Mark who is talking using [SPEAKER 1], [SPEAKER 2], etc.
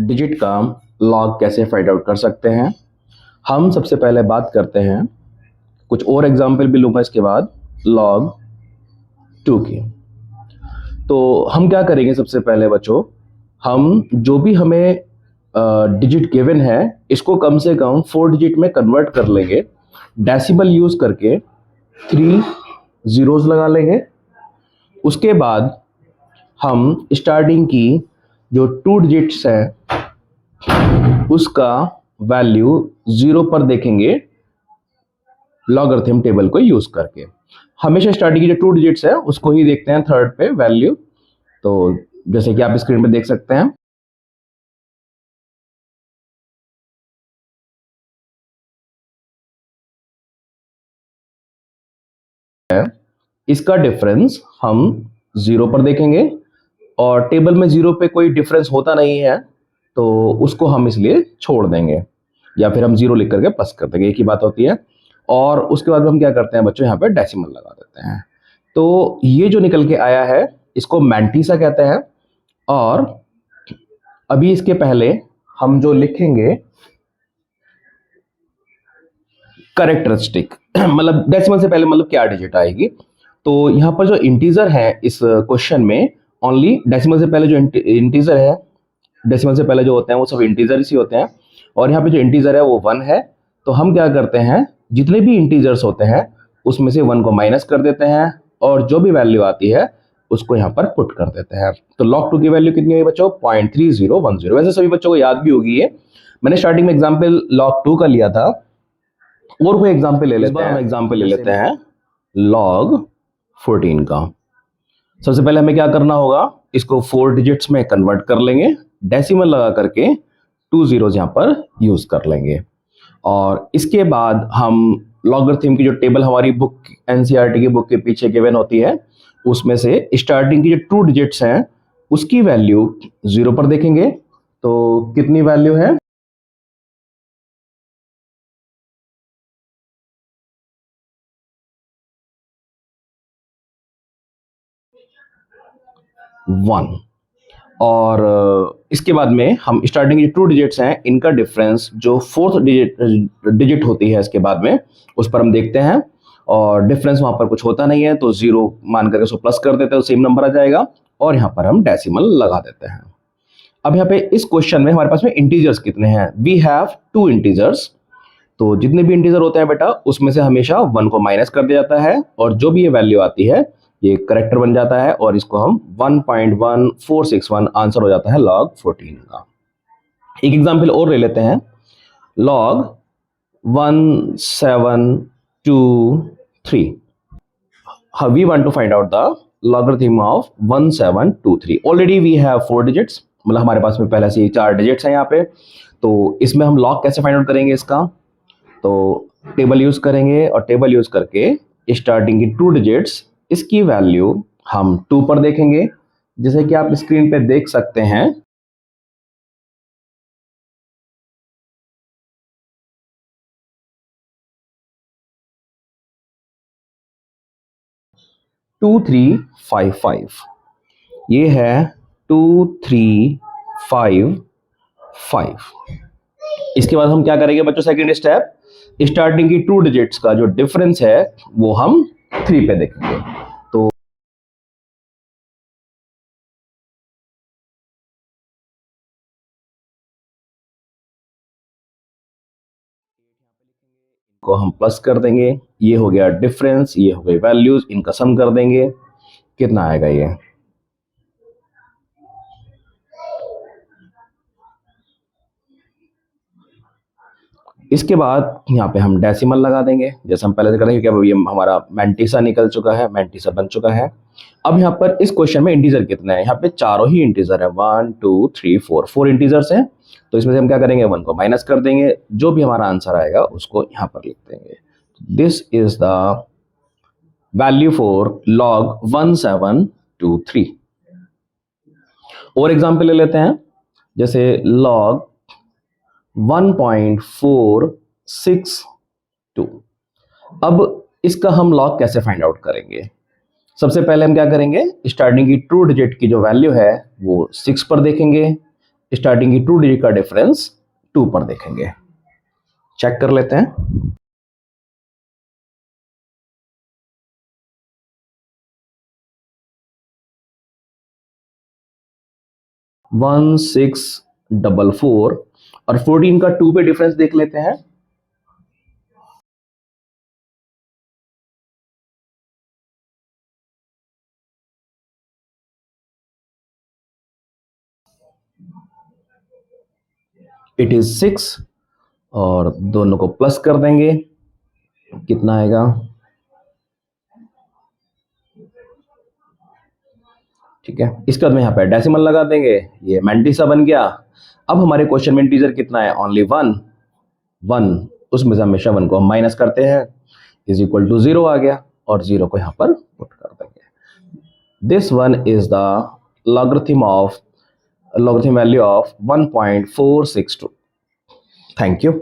[SPEAKER 1] Digit का log कैसे find out कर सकते हैं। हम सबसे पहले बात करते हैं, कुछ और एग्जाम्पल भी लूँगा इसके बाद, लॉग 2 की। तो हम क्या करेंगे, सबसे पहले बच्चों हम जो भी हमें डिजिट गिवन है इसको कम से कम 4 डिजिट में कन्वर्ट कर लेंगे। डेसिमल यूज करके 3 जीरोस लगा लेंगे। उसके बाद हम स्टार्टिंग की जो 2 डिजिट्स हैं उसका वैल्यू 0 पर देखेंगे लॉगरिथम टेबल को यूज करके। हमेशा स्टार्टिंग की जो 2 डिजिट्स है उसको ही देखते हैं थर्ड पे वैल्यू। तो जैसे कि आप स्क्रीन पे देख सकते हैं, इसका डिफरेंस हम 0 पर देखेंगे और टेबल में 0 पे कोई डिफरेंस होता नहीं है तो उसको हम इसलिए छोड़ देंगे या फिर हम 0 लिख करके प्लस कर देंगे, एक ही बात होती है। और उसके बाद हम क्या करते हैं बच्चों, यहाँ पे डेसिमल लगा देते हैं। तो ये जो निकल के आया है इसको मैंटीसा कहते हैं। और अभी इसके पहले हम जो लिखेंगे करेक्टरिस्टिक मतलब डेसिमल से पहले मतलब क्या डिजिट आएगी। तो यहाँ पर जो इंटीजर है इस क्वेश्चन में ओनली डेसिमल से पहले जो इंटीजर है, डेसिमल से पहले जो होते हैं वो सब इंटीजर ही होते हैं। और यहाँ पे जो इंटीजर है वो 1 है। तो हम क्या करते हैं, जितने भी इंटीजर्स होते हैं उसमें से 1 को माइनस कर देते हैं और जो भी वैल्यू आती है उसको यहाँ पर पुट कर देते हैं। तो log 2 की वैल्यू कितनी हुई बच्चों, 0.3010। वैसे सभी बच्चों को याद भी होगी ये, मैंने स्टार्टिंग में एग्जाम्पल log 2 का लिया था। और कोई एग्जाम्पल ले लेते हैं, हम एग्जाम्पल ले लेते हैं log 14 का। सबसे पहले हमें क्या करना होगा, इसको 4 डिजिट्स में कन्वर्ट कर लेंगे, डेसिमल लगा करके 2 जीरोस यहाँ पर यूज कर लेंगे। और इसके बाद हम लॉगरिथम की जो टेबल हमारी बुक एनसीईआरटी की बुक के पीछे गिवन होती है उसमें से स्टार्टिंग की जो 2 डिजिट्स हैं उसकी वैल्यू 0 पर देखेंगे। तो कितनी वैल्यू है, 1। और इसके बाद में हम स्टार्टिंग की 2 डिजिट्स हैं इनका डिफरेंस जो 4th डिजिट होती है इसके बाद में उस पर हम देखते हैं। और डिफरेंस वहां पर कुछ होता नहीं है तो 0 मान करके उसको प्लस कर देते हैं तो सेम नंबर आ जाएगा। और यहाँ पर हम डेसिमल लगा देते हैं। अब यहाँ पे इस क्वेश्चन में हमारे पास में इंटीजर्स कितने हैं, वी हैव 2 इंटीजर्स। तो जितने भी इंटीजर होते हैं बेटा उसमें से हमेशा 1 को माइनस कर दिया जाता है और जो भी ये वैल्यू आती है ये करेक्टर बन जाता है और इसको हम 1.1461 आंसर हो जाता है log 14 का। एक एग्जांपल और ले लेते हैं, log 1723। We want to find out the logarithm of 1723। Already we have 4 digits, मतलब हमारे पास में पहले से ही 4 डिजिट्स हैं यहाँ पे। तो इसमें हम log कैसे फाइंड आउट करेंगे इसका, तो टेबल यूज करेंगे और टेबल यूज करके स्टार्टिंग की 2 डिजिट्स इसकी वैल्यू हम 2 पर देखेंगे। जैसे कि आप स्क्रीन पे देख सकते हैं, टू थ्री फाइव फाइव, ये है 2355। इसके बाद हम क्या करेंगे बच्चों, सेकंड स्टेप, स्टार्टिंग की 2 डिजिट्स का जो डिफरेंस है वो हम 3 पे देखेंगे। तो को हम प्लस कर देंगे, ये हो गया डिफरेंस, ये हो गई वैल्यूज, इनका सम कर देंगे, कितना आएगा ये, इसके बाद यहाँ पे हम डेसिमल लगा देंगे जैसे हम पहले से कर रहे हैं क्योंकि अब ये हमारा मैंटीसा निकल चुका है, मैंटीसा बन चुका है। अब यहाँ पर इस क्वेश्चन में इंटीजर कितने हैं, यहाँ पे चारों ही इंटीजर है, 1 2 3 4 इंटीजर्स हैं। तो इसमें से हम क्या करेंगे, 1 को माइनस कर देंगे, जो भी हमारा आंसर आएगा उसको यहाँ पर लिख देंगे। This is the value for log 1723। और एग्जाम्पल ले लेते हैं, जैसे log 1.462। अब इसका हम log कैसे फाइंड आउट करेंगे, सबसे पहले हम क्या करेंगे, स्टार्टिंग की 2 डिजिट की जो वैल्यू है वो 6 पर देखेंगे स्टार्टिंग की 2 डिजिट का डिफरेंस 2 पर देखेंगे। चेक कर लेते हैं। 1644 और 14 का 2 पे डिफरेंस देख लेते हैं। इट इज 6 और दोनों को प्लस कर देंगे, कितना आएगा? ठीक है, इसके बाद में यहाँ पे डेसिमल लगा देंगे, ये मैंटिसा बन गया। अब हमारे क्वेश्चन में इंटीजर कितना है? ओनली 1 1, उसमें से हमेशा 1 को हम माइनस करते हैं, इज इक्वल टू 0 आ गया और 0 को यहाँ पर पुट कर देंगे। This one is the logarithm value of 1.462। Thank you.